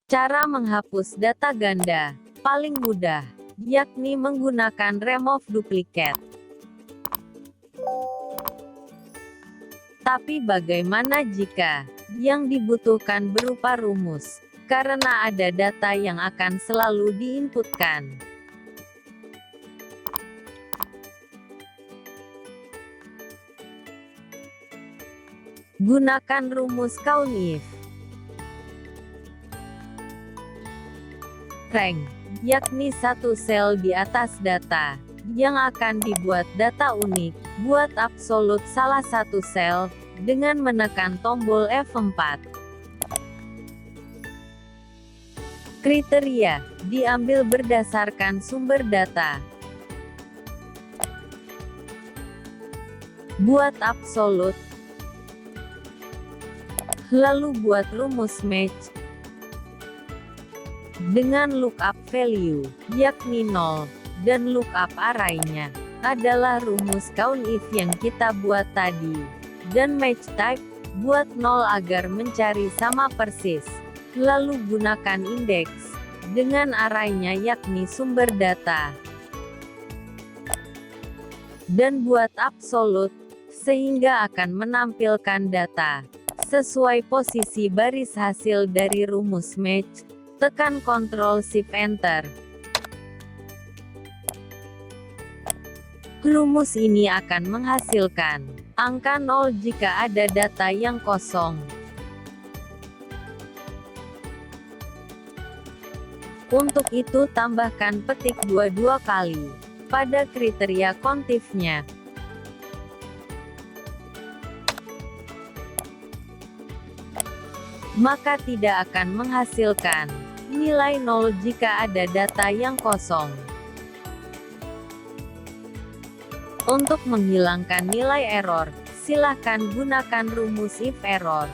Cara menghapus data ganda paling mudah, yakni menggunakan remove duplicate. Tapi bagaimana jika yang dibutuhkan berupa rumus? Karena ada data yang akan selalu diinputkan. Gunakan rumus COUNTIF. Rank, yakni satu sel di atas data, yang akan dibuat data unik. Buat absolut salah satu sel, dengan menekan tombol F4. Kriteria, diambil berdasarkan sumber data. Buat absolut. Lalu buat rumus match dengan lookup value, yakni 0, dan lookup array-nya adalah rumus COUNTIF yang kita buat tadi. Dan match type, buat 0 agar mencari sama persis. Lalu gunakan index dengan array-nya yakni sumber data. Dan buat absolute, sehingga akan menampilkan data sesuai posisi baris hasil dari rumus match. Tekan Ctrl+Shift+Enter. Rumus ini akan menghasilkan angka 0 jika ada data yang kosong. Untuk itu tambahkan petik 22 kali pada kriteria COUNTIF-nya. Maka tidak akan menghasilkan nilai 0 jika ada data yang kosong. Untuk menghilangkan nilai error, silakan gunakan rumus if error.